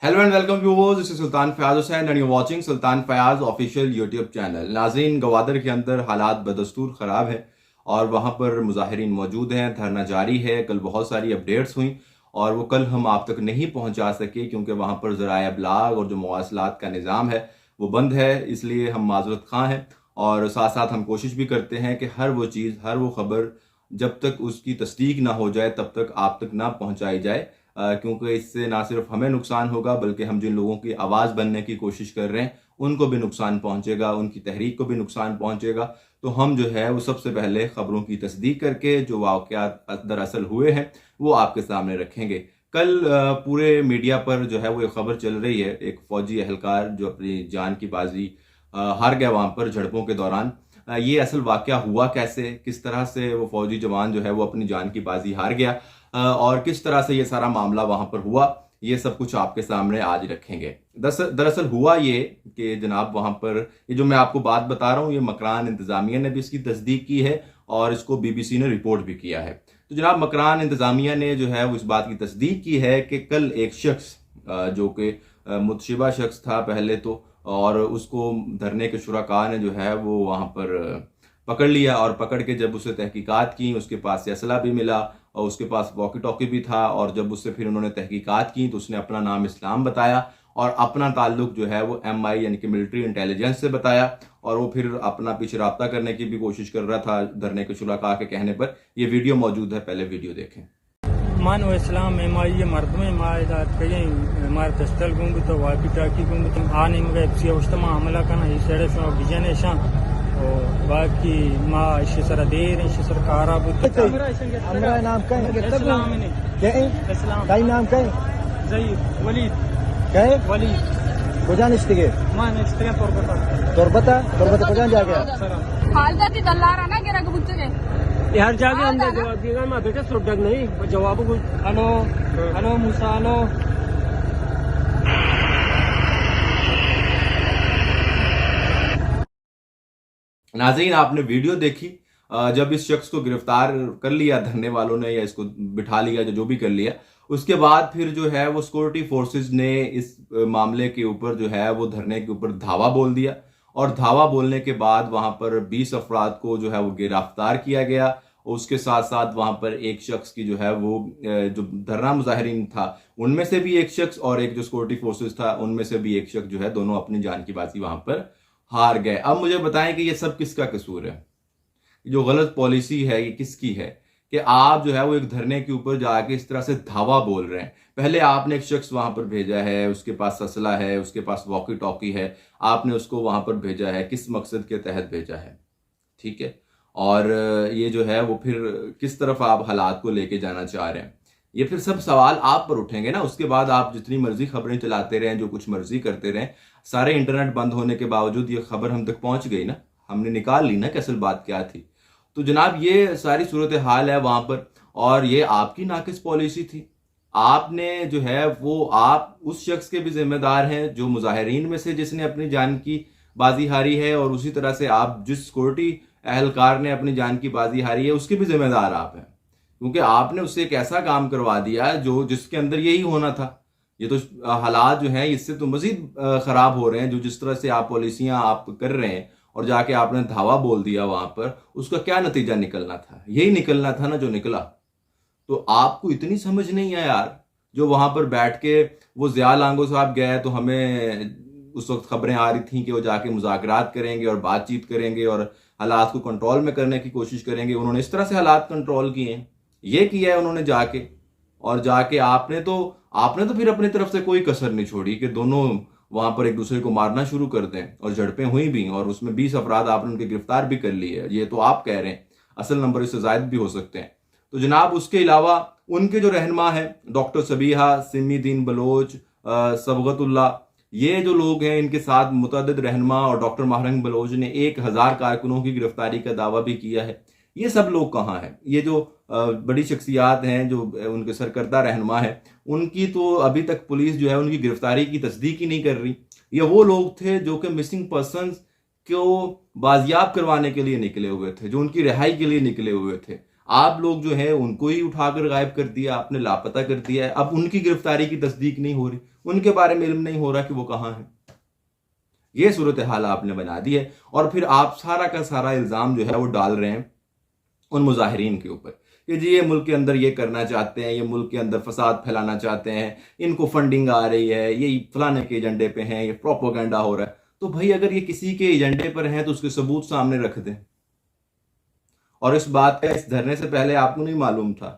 Hello and welcome viewers, this is Sultan Fayaz Hussain and you watching Sultan Fayaz official YouTube channel. नाज़रीन, गवादर के अंदर हालात बदस्तूर ख़राब है और वहाँ पर मुजाहिरीन मौजूद हैं, धरना जारी है। कल बहुत सारी अपडेट्स हुई और वो कल हम आप तक नहीं पहुँचा सके क्योंकि वहाँ पर ज़राए अबलाग और जो मवासलात का निज़ाम है वो बंद है, इसलिए हम माजरत खां हैं। और साथ साथ हम कोशिश भी करते हैं कि हर वो चीज़, हर वो ख़बर जब तक उसकी तस्दीक ना हो जाए तब तक आप तक ना पहुँचाई जाए, क्योंकि इससे ना सिर्फ हमें नुकसान होगा बल्कि हम जिन लोगों की आवाज़ बनने की कोशिश कर रहे हैं उनको भी नुकसान पहुंचेगा, उनकी तहरीक को भी नुकसान पहुंचेगा। तो हम जो है वो सबसे पहले खबरों की तस्दीक करके जो वाक़यात दरअसल हुए हैं वो आपके सामने रखेंगे। कल पूरे मीडिया पर जो है वो एक खबर चल रही है, एक फ़ौजी एहलकार जो अपनी जान की बाजी हार गया वहाँ पर झड़पों के दौरान। ये असल वाक़या हुआ कैसे, किस तरह से वो फ़ौजी जवान जो है वो अपनी जान की बाजी हार गया और किस तरह से ये सारा मामला वहां पर हुआ, ये सब कुछ आपके सामने आज रखेंगे। दरअसल हुआ ये कि जनाब वहां पर ये जो मैं आपको बात बता रहा हूँ ये मकरान इंतजामिया ने भी इसकी तस्दीक की है और इसको बीबीसी ने रिपोर्ट भी किया है। तो जनाब मकरान इंतजामिया ने जो है वो इस बात की तस्दीक की है कि कल एक शख्स जो कि मुतशिबा शख्स था पहले तो, और उसको धरने के शुरका ने जो है वो वहां पर पकड़ लिया और पकड़ के जब उसे तहकीकात की उसके पास से असला भी मिला और उसके पास वॉकी टॉकी भी था। और जब उससे फिर उन्होंने तहकीकात की तो उसने अपना नाम इस्लाम बताया और अपना ताल्लुक जो है वो MI यानी कि मिलिट्री इंटेलिजेंस से बताया और वो फिर अपना पीछे रब्ता करने की भी कोशिश कर रहा था धरने के शुरका के कहने पर। ये वीडियो मौजूद है, पहले वीडियो देखें। मानो इस्लाम MI ये मर्द में मायदात कहीं मार पिस्टल गुंग तो वाकी टाकी गुंग तुम आने मगे सियावस्तमा हमला करना इस सेड़े से बिजनेशा और बाकी माँ इसी सर देर इसी सर कारा बुद्ध हमरा नाम का है इस्लाम ने क्या है इस्लाम का नाम का है जयीद वलीद क्या है वलीद को जान इसके मां नेक्स्ट टाइम तोरबता को जान जा गया हाल जाती दल्लारा ना गिरा बुच्चे के यार जाके अंदर जवाब देगा मैं बेटा सुडक नहीं जवाब हेलो हेलो मूसा हेलो। नाज़रीन, आपने वीडियो देखी। जब इस शख्स को गिरफ्तार कर लिया धरने वालों ने या इसको बिठा लिया, जो भी कर लिया, उसके बाद फिर जो है वो सिक्योरिटी फोर्सेस ने इस मामले के ऊपर जो है वो धरने के ऊपर धावा बोल दिया और धावा बोलने के बाद वहां पर 20 अफराद को जो है वो गिरफ्तार किया गया। उसके साथ साथ वहां पर एक शख्स की जो है वो जो धरना मुजाहिरीन था उनमें से भी एक शख्स और एक जो सिक्योरिटी फोर्सेस था उनमें से भी एक शख्स जो है दोनों अपनी जान की बाजी वहां पर हार गए। अब मुझे बताएं कि ये सब किसका कसूर है, जो गलत पॉलिसी है ये किसकी है कि आप जो है वो एक धरने के ऊपर जाके इस तरह से धावा बोल रहे हैं। पहले आपने एक शख्स वहां पर भेजा है, उसके पास असला है, उसके पास वॉकी टॉकी है, आपने उसको वहां पर भेजा है, किस मकसद के तहत भेजा है, ठीक है। और ये जो है वो फिर किस तरफ आप हालात को लेके जाना चाह रहे हैं, ये फिर सब सवाल आप पर उठेंगे ना। उसके बाद आप जितनी मर्जी खबरें चलाते रहें, जो कुछ मर्जी करते रहें, सारे इंटरनेट बंद होने के बावजूद ये खबर हम तक पहुंच गई ना, हमने निकाल ली ना कि असल बात क्या थी। तो जनाब ये सारी सूरत हाल है वहां पर और ये आपकी नाकिस पॉलिसी थी। आपने जो है वो आप उस शख्स के भी जिम्मेदार हैं जो मुजाहिरीन में से जिसने अपनी जान की बाजी हारी है और उसी तरह से आप जिस सिक्योरिटी एहलकार ने अपनी जान की बाजी हारी है उसके भी जिम्मेदार आप हैं, क्योंकि आपने उससे एक ऐसा काम करवा दिया जो जिसके अंदर यही होना था। ये तो हालात जो हैं इससे तो मजीद खराब हो रहे हैं। जो जिस तरह से आप पॉलिसियां आप कर रहे हैं और जाके आपने धावा बोल दिया वहां पर, उसका क्या नतीजा निकलना था? यही निकलना था ना जो निकला। तो आपको इतनी समझ नहीं है यार, जो वहां पर बैठ के वो ज़िया लांगो साहब गए तो हमें उस वक्त खबरें आ रही थी कि वो जाके मुज़ाकरात करेंगे और बातचीत करेंगे और हालात को कंट्रोल में करने की कोशिश करेंगे। उन्होंने इस तरह से हालात कंट्रोल किए हैं, ये किया है उन्होंने जाके। और जाके आपने तो फिर अपनी तरफ से कोई कसर नहीं छोड़ी कि दोनों वहां पर एक दूसरे को मारना शुरू कर दें और झड़पें हुई भी और उसमें 20 अफराद आपने उनके गिरफ्तार भी कर लिए। ये तो आप कह रहे हैं, असल नंबर इससे जायद भी हो सकते हैं। तो जनाब उसके अलावा उनके जो रहनुमा है डॉक्टर सबीहा, सिमी दीन बलोच, सबगतुल्ला, ये जो लोग हैं इनके साथ मुतअद्दिद रहनुमा और डॉक्टर महरंग बलोच ने 1000 कारकुनों की गिरफ्तारी का दावा भी किया है। ये सब लोग कहाँ हैं? ये जो बड़ी शख्सियात हैं, जो उनके सरकर्दा रहनुमा है, उनकी तो अभी तक पुलिस जो है उनकी गिरफ्तारी की तस्दीक ही नहीं कर रही। ये वो लोग थे जो कि मिसिंग पर्सन्स को बाजियाब करवाने के लिए निकले हुए थे, जो उनकी रिहाई के लिए निकले हुए थे। आप लोग जो है उनको ही उठाकर गायब कर दिया, आपने लापता कर दिया है। अब उनकी गिरफ्तारी की तस्दीक नहीं हो रही, उनके बारे में इल्म नहीं हो रहा कि वो कहाँ है। ये सूरत हाल आपने बना दी है और फिर आप सारा का सारा इल्ज़ाम जो है वो डाल रहे हैं उन मुजाहिरीन के ऊपर कि जी ये मुल्क के अंदर ये करना चाहते हैं, ये मुल्क के अंदर फसाद फैलाना चाहते हैं, इनको फंडिंग आ रही है, ये फलाने के एजेंडे पे हैं, ये प्रोपोगेंडा हो रहा है। तो भाई अगर ये किसी के एजेंडे पर हैं तो उसके सबूत सामने रख दें। और इस बात का इस धरने से पहले आपको नहीं मालूम था,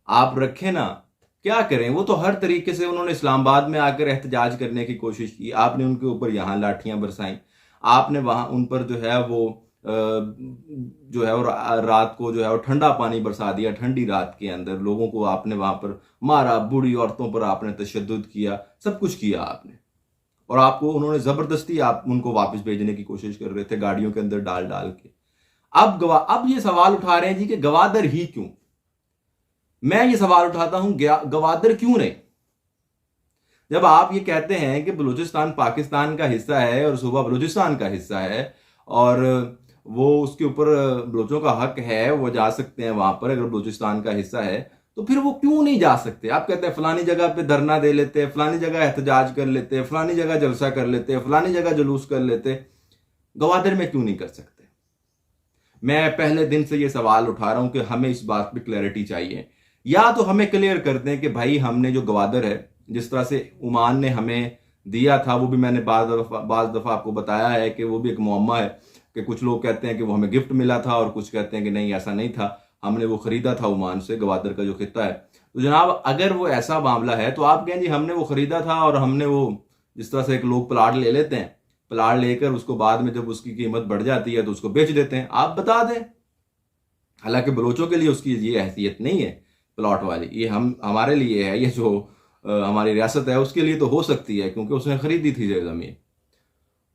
आप रखें ना, क्या करें। वो तो हर तरीके से उन्होंने इस्लामाबाद में आकर एहतजाज करने की कोशिश की, आपने उनके ऊपर यहाँ लाठियां बरसाई, आपने वहां उन पर जो है वो जो है वो रात को जो है वो ठंडा पानी बरसा दिया, ठंडी रात के अंदर लोगों को आपने वहां पर मारा, बूढ़ी औरतों पर आपने तशद्दुद किया, सब कुछ किया आपने। और आपको उन्होंने जबरदस्ती आप उनको वापस भेजने की कोशिश कर रहे थे गाड़ियों के अंदर डाल डाल के। अब ये सवाल उठा रहे हैं जी कि गवादर ही क्यों। मैं ये सवाल उठाता हूं गवादर क्यों नहीं। जब आप ये कहते हैं कि बलूचिस्तान पाकिस्तान का हिस्सा है और सूबा बलूचिस्तान का हिस्सा है और वो उसके ऊपर बलूचों का हक है, वो जा सकते हैं वहां पर, अगर बलूचिस्तान का हिस्सा है तो फिर वो क्यों नहीं जा सकते। आप कहते हैं फलानी जगह पे धरना दे लेते हैं, फलानी जगह एहतजाज कर लेते हैं, फलानी जगह जलसा कर लेते हैं, फलानी जगह जुलूस कर लेते, गवादर में क्यों नहीं कर सकते। मैं पहले दिन से ये सवाल उठा रहा हूं कि हमें इस बात पे क्लैरिटी चाहिए। या तो हमें क्लियर कर दें कि भाई हमने जो गवादर है, जिस तरह से ओमान ने हमें दिया था, वो भी मैंने बाज दफा आपको बताया है कि वो भी एक मुअम्मा है कि कुछ लोग कहते हैं कि वो हमें गिफ्ट मिला था और कुछ कहते हैं कि नहीं ऐसा नहीं था, हमने वो खरीदा था ओमान से, गवादर का जो खित्ता है। तो जनाब अगर वो ऐसा मामला है तो आप कहें जी हमने वो खरीदा था और हमने वो, जिस तरह से एक लोग प्लाट ले लेते हैं, प्लाट लेकर उसको बाद में जब उसकी कीमत बढ़ जाती है तो उसको बेच देते हैं, आप बता दें। हालांकि बलोचों के लिए उसकी ये हैसियत नहीं है प्लॉट वाली, ये हमारे लिए है, ये जो हमारी रियासत है उसके लिए तो हो सकती है क्योंकि उसने खरीदी थी जमीन।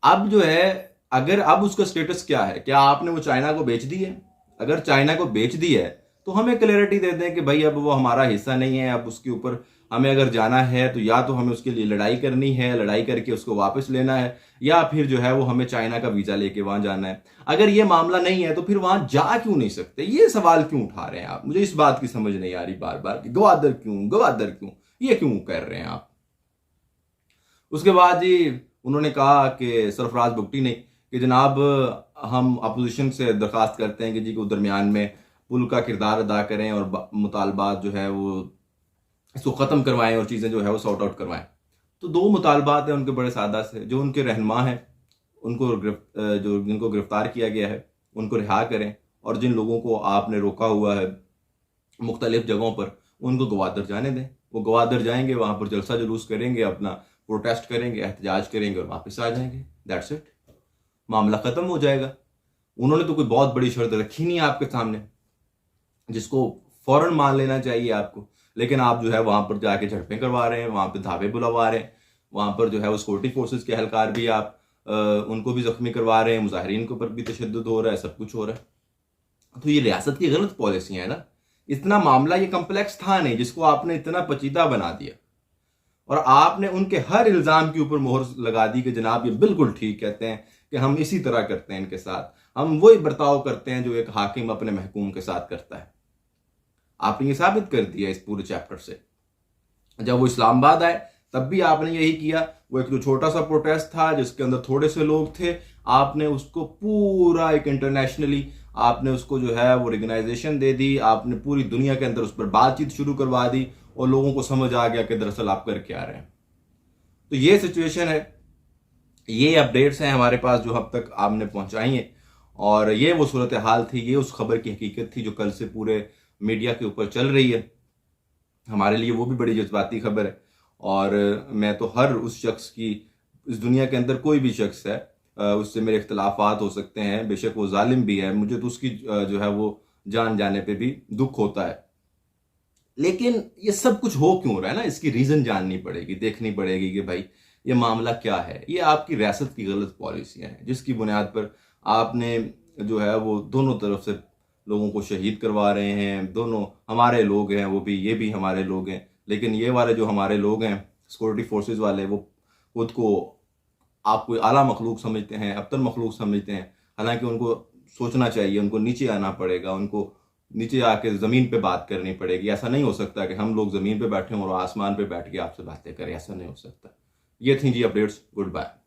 अब जो है अगर अब उसका स्टेटस क्या है, क्या आपने वो चाइना को बेच दी है। अगर चाइना को बेच दी है तो हमें क्लैरिटी दे दें कि भाई अब वो हमारा हिस्सा नहीं है, अब उसके ऊपर हमें अगर जाना है तो या तो हमें उसके लिए लड़ाई करनी है, लड़ाई करके उसको वापस लेना है, या फिर जो है वो हमें चाइना का वीजा लेके वहां जाना है। अगर ये मामला नहीं है तो फिर वहां जा क्यों नहीं सकते। ये सवाल क्यों उठा रहे हैं आप, मुझे इस बात की समझ नहीं आ रही बार बार कि गवादर क्यों, गवादर क्यों, ये क्यों कर रहे हैं आप। उसके बाद जी उन्होंने कहा कि सरफराज बुगटी ने कि जनाब हम अपोजिशन से दरखास्त करते हैं कि जी को दरमियान में पुल का किरदार अदा करें और मुतालबात जो है वो इसको ख़त्म करवाएं और चीज़ें जो है वो सॉर्ट आउट करवाएं। तो दो मुतालबात हैं उनके बड़े सादा से, जो उनके रहनुमा हैं उनको जिनको गिरफ्तार किया गया है उनको रिहा करें, और जिन लोगों को आपने रोका हुआ है मुख्तलिफ जगहों पर उनको गवादर जाने दें। वो गवादर जाएंगे, वहाँ पर जलसा जुलूस करेंगे, अपना प्रोटेस्ट करेंगे, एहतजाज करेंगे और वापस आ जाएंगे। दैट्स इट, मामला ख़त्म हो जाएगा। उन्होंने तो कोई बहुत बड़ी शर्त रखी नहीं आपके सामने जिसको फौरन मान लेना चाहिए आपको, लेकिन आप जो है वहां पर जाके झड़पें करवा रहे हैं, वहां पर धावे बुलवा रहे हैं, वहां पर जो है वो सिक्योरिटी फोर्सेस के एहलकार भी आप उनको भी जख्मी करवा रहे हैं, मुजाहिरीन के ऊपर भी तशद्दुद हो रहा है, सब कुछ हो रहा है। तो ये रियासत की गलत पॉलिसी है ना। इतना मामला ये कम्प्लेक्स था नहीं जिसको आपने इतना पचीदा बना दिया, और आपने उनके हर इल्जाम के ऊपर मोहर लगा दी कि जनाब ये बिल्कुल ठीक कहते हैं कि हम इसी तरह करते हैं इनके साथ, हम वही बर्ताव करते हैं जो एक हाकिम अपने महकूम के साथ करता है। आपने ये साबित कर दिया इस पूरे चैप्टर से। जब वो इस्लामाबाद आए तब भी आपने यही किया। वो एक जो छोटा सा प्रोटेस्ट था जिसके अंदर थोड़े से लोग थे, आपने उसको पूरा एक इंटरनेशनली आपने उसको जो है वो रिकग्नाइजेशन दे दी, आपने पूरी दुनिया के अंदर उस पर बातचीत शुरू करवा दी और लोगों को समझ आ गया कि दरअसल आप कर क्या रहे हैं। तो ये सिचुएशन है, ये अपडेट्स हैं हमारे पास जो अब तक आपने पहुंचाई हैं, और ये वो सूरत हाल थी, ये उस खबर की हकीकत थी जो कल से पूरे मीडिया के ऊपर चल रही है। हमारे लिए वो भी बड़ी जज्बाती खबर है, और मैं तो हर उस शख्स की, इस दुनिया के अंदर कोई भी शख्स है उससे मेरे इख्तलाफात हो सकते हैं, बेशक वो जालिम भी है, मुझे तो उसकी जो है वो जान जाने पे भी दुख होता है, लेकिन ये सब कुछ हो क्यों रहा है ना, इसकी रीजन जाननी पड़ेगी, देखनी पड़ेगी कि भाई ये मामला क्या है। ये आपकी रियासत की गलत पॉलिसियां हैं जिसकी बुनियाद पर आपने जो है वो दोनों तरफ से लोगों को शहीद करवा रहे हैं। दोनों हमारे लोग हैं, वो भी, ये भी हमारे लोग हैं, लेकिन ये वाले जो हमारे लोग हैं सिक्योरिटी फोर्सेस वाले, वो खुद को आप कोई आला मखलूक समझते हैं, अब्तर मखलूक समझते हैं। हालांकि उनको सोचना चाहिए, उनको नीचे आना पड़ेगा, उनको नीचे आके जमीन पे बात करनी पड़ेगी। ऐसा नहीं हो सकता कि हम लोग जमीन पे बैठे हों और आसमान पे बैठ के आपसे बातें करें, ऐसा नहीं हो सकता। ये थी जी अपडेट्स। Good bye.